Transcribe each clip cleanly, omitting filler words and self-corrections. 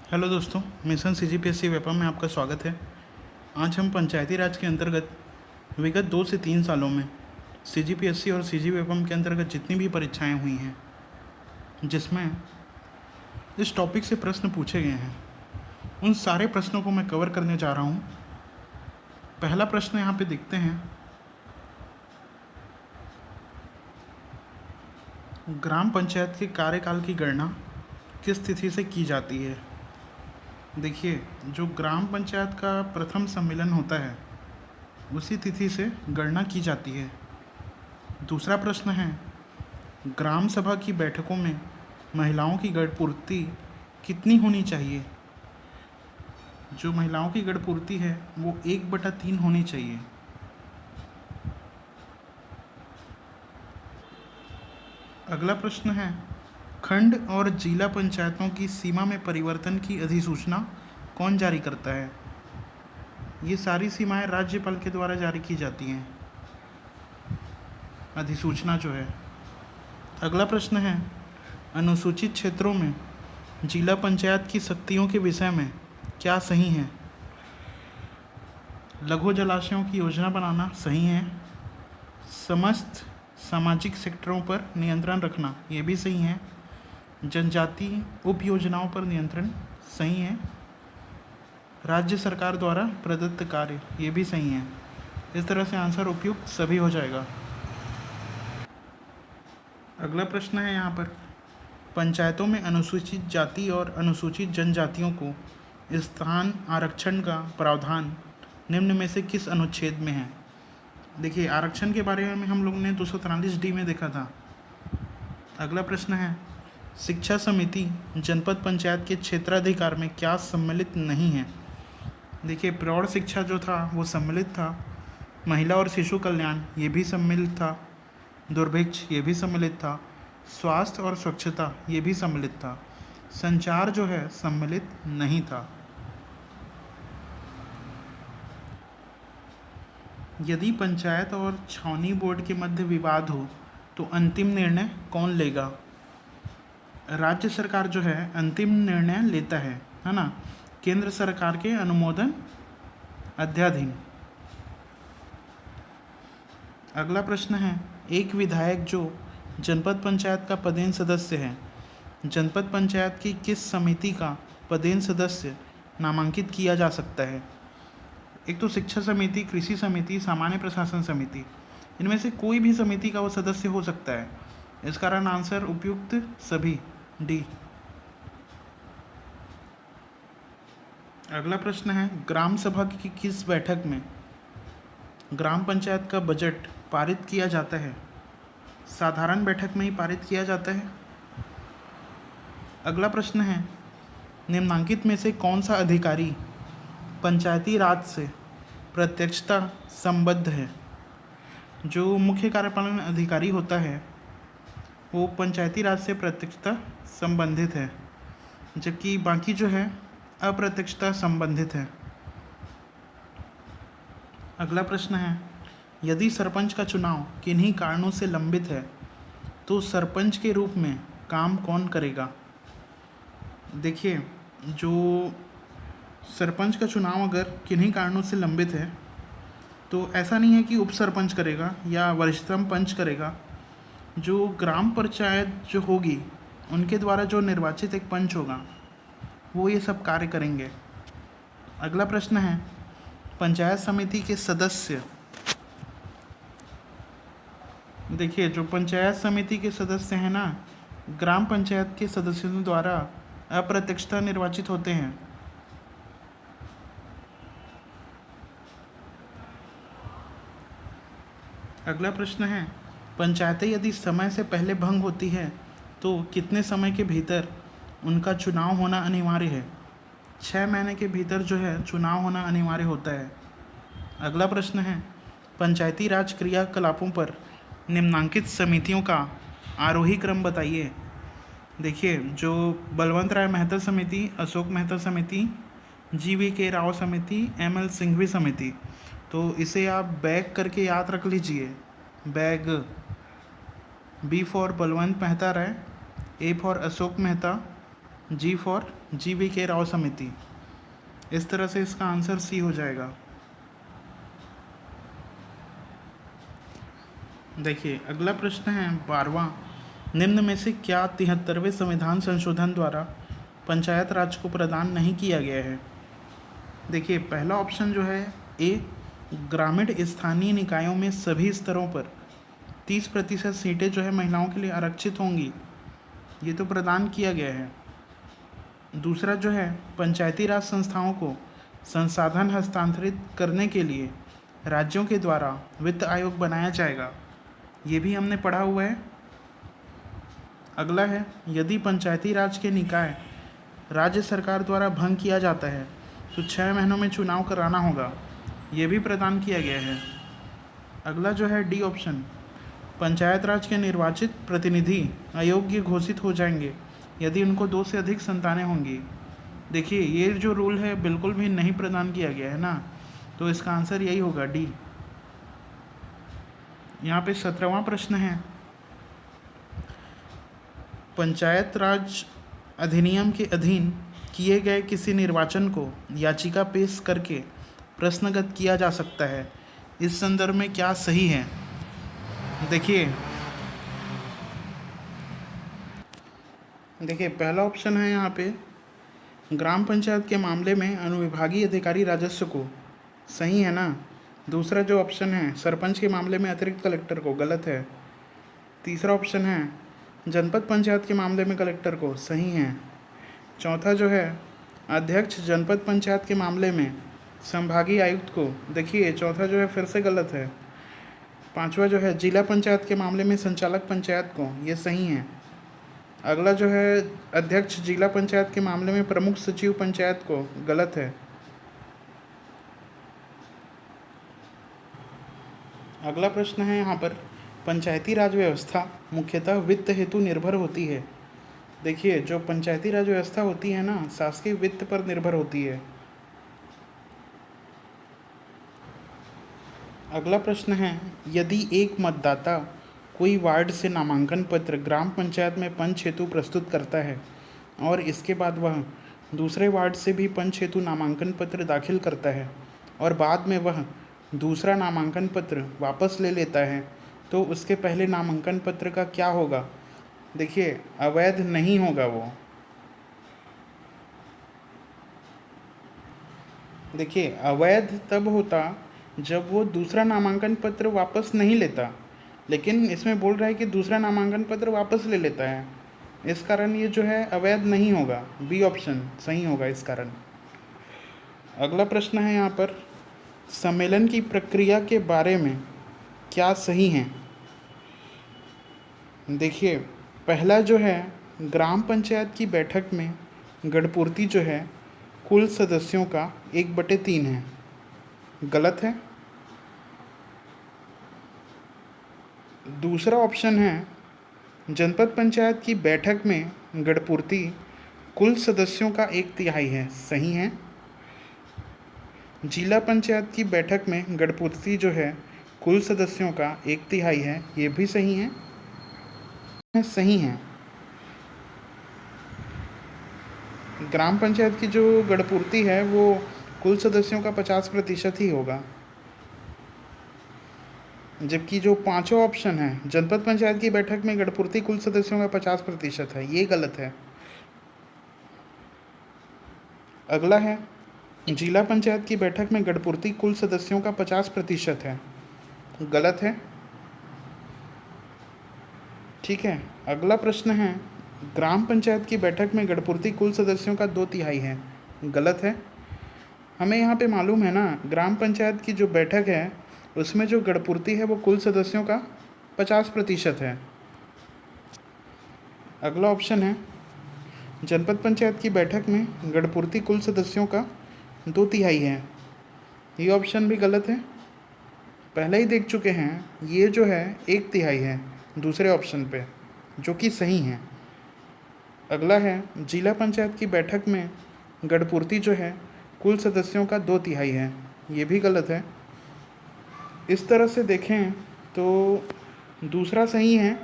Hello दोस्तों, mission CGPSC Vyapam में आपका स्वागत है। आज हम पंचायती राज के अंतर्गत विगत 2 से 3 सालों में सीजीपीएससी और सीजी वेपम के अंतर्गत जितनी भी परीक्षाएं हुई हैं, जिसमें इस टॉपिक से प्रश्न पूछे गए हैं, उन सारे प्रश्नों को मैं कवर करने जा रहा हूं। पहला प्रश्न यहाँ पे देखते हैं। ग्राम पंचायत के कार्यकाल की गणना किस तिथि से की जाती है? देखिए, जो ग्राम पंचायत का प्रथम सम्मेलन होता है उसी तिथि से गणना की जाती है। दूसरा प्रश्न है, ग्राम सभा की बैठकों में महिलाओं की गढ़पूर्ति कितनी होनी चाहिए? जो महिलाओं की गढ़पूर्ति है वो 1/3 होनी चाहिए। अगला प्रश्न है, खंड और जिला पंचायतों की सीमा में परिवर्तन की अधिसूचना कौन जारी करता है? ये सारी सीमाएं राज्यपाल के द्वारा जारी की जाती हैं, अधिसूचना जो है। अगला प्रश्न है, अनुसूचित क्षेत्रों में जिला पंचायत की शक्तियों के विषय में क्या सही है? लघु जलाशयों की योजना बनाना सही है। समस्त सामाजिक सेक्टरों पर नियंत्रण रखना ये भी सही है। जनजाति उप योजनाओं पर नियंत्रण सही है। राज्य सरकार द्वारा प्रदत्त कार्य ये भी सही है। इस तरह से आंसर उपयुक्त सभी हो जाएगा। अगला प्रश्न है यहाँ पर, पंचायतों में अनुसूचित जाति और अनुसूचित जनजातियों को स्थान आरक्षण का प्रावधान निम्न में से किस अनुच्छेद में है? देखिए, आरक्षण के बारे में हम लोगों ने 243D में देखा था। अगला प्रश्न है, शिक्षा समिति जनपद पंचायत के क्षेत्राधिकार में क्या सम्मिलित नहीं है? देखिए, प्रौढ़ शिक्षा जो था वो सम्मिलित था। महिला और शिशु कल्याण ये भी सम्मिलित था। दुर्भिक्ष ये भी सम्मिलित था। स्वास्थ्य और स्वच्छता ये भी सम्मिलित था। संचार जो है सम्मिलित नहीं था। यदि पंचायत और छावनी बोर्ड के मध्य विवाद हो तो अंतिम निर्णय कौन लेगा? राज्य सरकार जो है अंतिम निर्णय लेता है ना, केंद्र सरकार के अनुमोदन अध्याधीन। अगला प्रश्न है, एक विधायक जो जनपद पंचायत का पदेन सदस्य है, जनपद पंचायत की किस समिति का पदेन सदस्य नामांकित किया जा सकता है? एक तो शिक्षा समिति, कृषि समिति, सामान्य प्रशासन समिति, इनमें से कोई भी समिति का वो सदस्य हो सकता है। इस कारण आंसर उपयुक्त सभी, डी। अगला प्रश्न है, ग्राम सभा की किस बैठक में ग्राम पंचायत का बजट पारित किया जाता है? साधारण बैठक में ही पारित किया जाता है। अगला प्रश्न है, निम्नलिखित में से कौन सा अधिकारी पंचायती राज से प्रत्यक्षता संबद्ध है? जो मुख्य कार्यपालन अधिकारी होता है वो पंचायती राज से प्रत्यक्षता संबंधित है, जबकि बाकी जो है अप्रत्यक्षता संबंधित है। अगला प्रश्न है, यदि सरपंच का चुनाव किन्हीं कारणों से लंबित है तो सरपंच के रूप में काम कौन करेगा? देखिए, जो सरपंच का चुनाव अगर किन्हीं कारणों से लंबित है तो ऐसा नहीं है कि उप सरपंच करेगा या वरिष्ठतम पंच करेगा। जो ग्राम पंचायत जो होगी उनके द्वारा जो निर्वाचित एक पंच होगा वो ये सब कार्य करेंगे। अगला प्रश्न है, पंचायत समिति के सदस्य, देखिए जो पंचायत समिति के सदस्य हैं ना, ग्राम पंचायत के सदस्यों द्वारा अप्रत्यक्षता निर्वाचित होते हैं। अगला प्रश्न है, पंचायतें यदि समय से पहले भंग होती है तो कितने समय के भीतर उनका चुनाव होना अनिवार्य है? 6 महीने के भीतर जो है चुनाव होना अनिवार्य होता है। अगला प्रश्न है, पंचायती राज क्रियाकलापों पर निम्नलिखित समितियों का आरोही क्रम बताइए। देखिए, जो बलवंत राय मेहता समिति, अशोक मेहता समिति, GVK राव समिति, ML सिंघवी समिति, तो इसे आप बैग करके याद रख लीजिए। Bag, B for Balwant Mehta Rai, A for Ashok Mehta, G for GV K Rao समिति। इस तरह से इसका आंसर सी हो जाएगा। देखिए अगला प्रश्न है 12वां। निम्न में से क्या 73वें संविधान संशोधन द्वारा पंचायत राज को प्रदान नहीं किया गया है? देखिए पहला ऑप्शन जो है ए, ग्रामीण स्थानीय निकायों में सभी स्तरों पर 30% सीटें जो है महिलाओं के लिए आरक्षित होंगी, ये तो प्रदान किया गया है। दूसरा जो है पंचायती राज संस्थाओं को संसाधन हस्तांतरित करने के लिए राज्यों के द्वारा वित्त आयोग बनाया जाएगा, ये भी हमने पढ़ा हुआ है। अगला है यदि पंचायती राज के निकाय राज्य सरकार द्वारा भंग किया जाता है तो 6 महीनों में चुनाव कराना होगा, ये भी प्रदान किया गया है। अगला जो है डी ऑप्शन, पंचायत राज के निर्वाचित प्रतिनिधि अयोग्य घोषित हो जाएंगे यदि उनको 2 से अधिक संतानें होंगी। देखिए ये जो रूल है बिल्कुल भी नहीं प्रदान किया गया है ना, तो इसका आंसर यही होगा डी। यहाँ पे 17वां प्रश्न है, पंचायत राज अधिनियम के अधीन किए गए किसी निर्वाचन को याचिका पेश करके प्रश्नगत किया जा सकता है, इस संदर्भ में क्या सही है? देखिए पहला ऑप्शन है यहाँ पे ग्राम पंचायत के मामले में अनुविभागीय अधिकारी राजस्व को, सही है ना। दूसरा जो ऑप्शन है सरपंच के मामले में अतिरिक्त कलेक्टर को, गलत है। तीसरा ऑप्शन है जनपद पंचायत के मामले में कलेक्टर को, सही है। चौथा जो है अध्यक्ष जनपद पंचायत के मामले में संभागीय आयुक्त को, देखिए चौथा जो है फिर से गलत है। पांचवा जो है जिला पंचायत के मामले में संचालक पंचायत को, ये सही है। अगला जो है अध्यक्ष जिला पंचायत के मामले में प्रमुख सचिव पंचायत को, गलत है। अगला प्रश्न है यहाँ पर, पंचायती राज व्यवस्था मुख्यतः वित्त हेतु निर्भर होती है। देखिए जो पंचायती राज व्यवस्था होती है ना, शासकीय वित्त पर निर्भर होती है। अगला प्रश्न है, यदि एक मतदाता कोई वार्ड से नामांकन पत्र ग्राम पंचायत में पंच हेतु प्रस्तुत करता है और इसके बाद वह दूसरे वार्ड से भी पंच हेतु नामांकन पत्र दाखिल करता है और बाद में वह दूसरा नामांकन पत्र वापस ले लेता है, तो उसके पहले नामांकन पत्र का क्या होगा? देखिए अवैध नहीं होगा वो। देखिए अवैध तब होता जब वो दूसरा नामांकन पत्र वापस नहीं लेता, लेकिन इसमें बोल रहा है कि दूसरा नामांकन पत्र वापस ले लेता है, इस कारण ये जो है अवैध नहीं होगा। बी ऑप्शन सही होगा इस कारण। अगला प्रश्न है यहाँ पर, सम्मेलन की प्रक्रिया के बारे में क्या सही है? देखिए पहला जो है ग्राम पंचायत की बैठक में गणपूर्ति जो है कुल सदस्यों का 1/3 है, गलत है। दूसरा ऑप्शन है जनपद पंचायत की बैठक में गणपूर्ति कुल सदस्यों का 1/3 है, सही है। जिला पंचायत की बैठक में गणपूर्ति जो है कुल सदस्यों का 1/3 है, ये भी सही है, सही है। ग्राम पंचायत की जो गणपूर्ति है वो कुल सदस्यों का 50% ही होगा, जबकि जो पांचवा ऑप्शन है जनपद पंचायत की बैठक में गणपूर्ति कुल सदस्यों का 50% है, ये गलत है। अगला है जिला पंचायत की बैठक में गणपूर्ति कुल सदस्यों का 50% है, गलत है। ठीक है। अगला प्रश्न है ग्राम पंचायत की बैठक में गणपूर्ति कुल सदस्यों का 2/3 है, गलत है। हमें यहाँ पे मालूम है ना, ग्राम पंचायत की जो बैठक है उसमें जो गणपूर्ति है वो कुल सदस्यों का 50% है। अगला ऑप्शन है जनपद पंचायत की बैठक में गणपूर्ति कुल सदस्यों का 2/3 है, ये ऑप्शन भी गलत है। पहले ही देख चुके हैं, ये जो है 1/3 है दूसरे ऑप्शन पे, जो कि सही है। अगला है जिला पंचायत की बैठक में गणपूर्ति जो है कुल सदस्यों का 2/3 है, ये भी गलत है। इस तरह से देखें तो दूसरा सही है,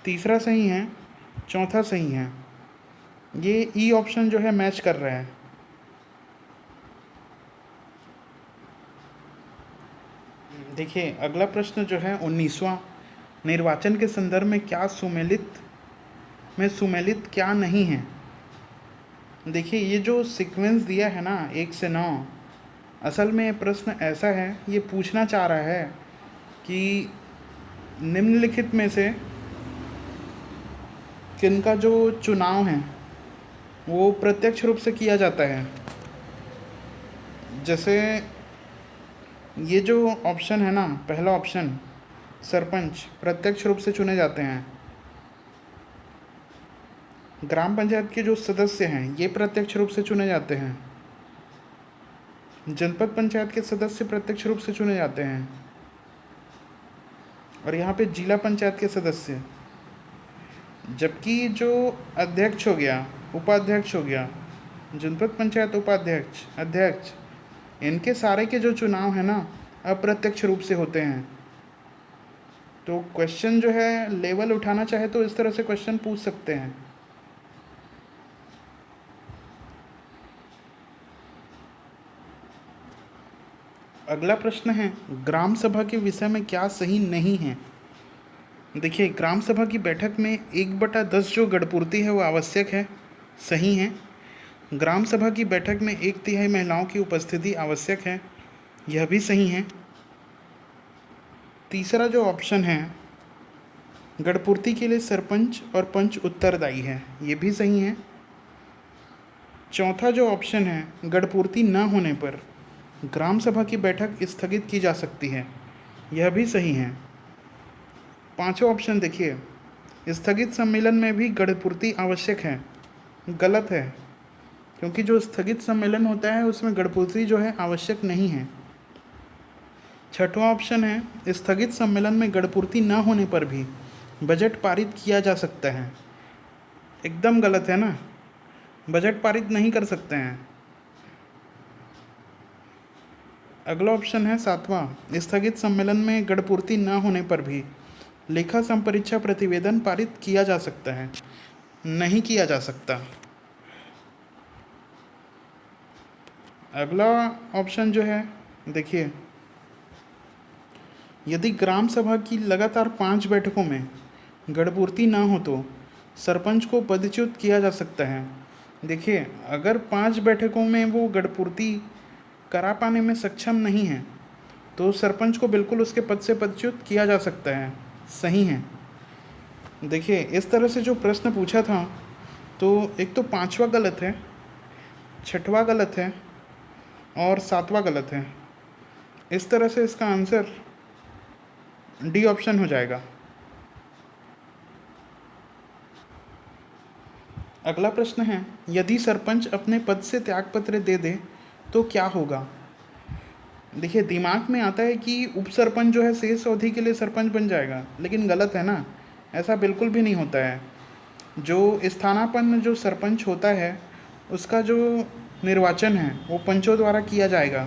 तीसरा सही है, चौथा सही है। ये ई ऑप्शन जो है मैच कर रहा है। देखिए अगला प्रश्न जो है 19वां, निर्वाचन के संदर्भ में सुमेलित क्या नहीं है। देखिए ये जो सीक्वेंस दिया है ना 1 से 9, असल में प्रश्न ऐसा है, ये पूछना चाह रहा है कि निम्नलिखित में से किनका जो चुनाव है वो प्रत्यक्ष रूप से किया जाता है। जैसे ये जो ऑप्शन है ना, पहला ऑप्शन सरपंच प्रत्यक्ष रूप से चुने जाते हैं, ग्राम पंचायत के जो सदस्य हैं ये प्रत्यक्ष रूप से चुने जाते हैं, जनपद पंचायत के सदस्य प्रत्यक्ष रूप से चुने जाते हैं, और यहाँ पे जिला पंचायत के सदस्य। जबकि जो अध्यक्ष हो गया, उपाध्यक्ष हो गया, जनपद पंचायत उपाध्यक्ष, अध्यक्ष, इनके सारे के जो चुनाव है ना अप्रत्यक्ष रूप से होते हैं। तो क्वेश्चन जो है लेवल उठाना चाहे तो इस तरह से क्वेश्चन पूछ सकते हैं। अगला प्रश्न है ग्राम सभा के विषय में क्या सही नहीं है। देखिए ग्राम सभा की बैठक में 1/10 जो गणपूर्ति है वो आवश्यक है, सही है। ग्राम सभा की बैठक में 1/3 महिलाओं की उपस्थिति आवश्यक है, यह भी सही है। तीसरा जो ऑप्शन है गणपूर्ति के लिए सरपंच और पंच उत्तरदायी है, ये भी सही है। चौथा जो ऑप्शन है गणपूर्ति न होने पर ग्राम सभा की बैठक स्थगित की जा सकती है, यह भी सही है। पांचवा ऑप्शन देखिए, स्थगित सम्मेलन में भी गणपूर्ति आवश्यक है, गलत है, क्योंकि जो स्थगित सम्मेलन होता है उसमें गणपूर्ति जो है आवश्यक नहीं है। छठवां ऑप्शन है स्थगित सम्मेलन में गणपूर्ति न होने पर भी बजट पारित किया जा सकता है, एकदम गलत है ना, बजट पारित नहीं कर सकते हैं। अगला ऑप्शन है सातवां, स्थगित सम्मेलन में गणपूर्ति न होने पर भी लेखा संपरीक्षा प्रतिवेदन पारित किया जा सकता है, नहीं किया जा सकता। अगला ऑप्शन जो है देखिए, यदि ग्राम सभा की लगातार 5 बैठकों में गणपूर्ति ना हो तो सरपंच को पदच्युत किया जा सकता है। देखिए अगर 5 बैठकों में वो गणपूर्ति करा पाने में सक्षम नहीं है तो सरपंच को बिल्कुल उसके पद से पदच्युत किया जा सकता है, सही है। देखिए इस तरह से जो प्रश्न पूछा था तो एक तो 5वां गलत है, 6वां गलत है और 7वां गलत है। इस तरह से इसका आंसर डी ऑप्शन हो जाएगा। अगला प्रश्न है यदि सरपंच अपने पद से त्यागपत्र दे दे तो क्या होगा। देखिए दिमाग में आता है कि उप सरपंच जो है शेष अवधि के लिए सरपंच बन जाएगा, लेकिन गलत है ना, ऐसा बिल्कुल भी नहीं होता है। जो स्थानापन्न जो सरपंच होता है उसका जो निर्वाचन है वो पंचों द्वारा किया जाएगा,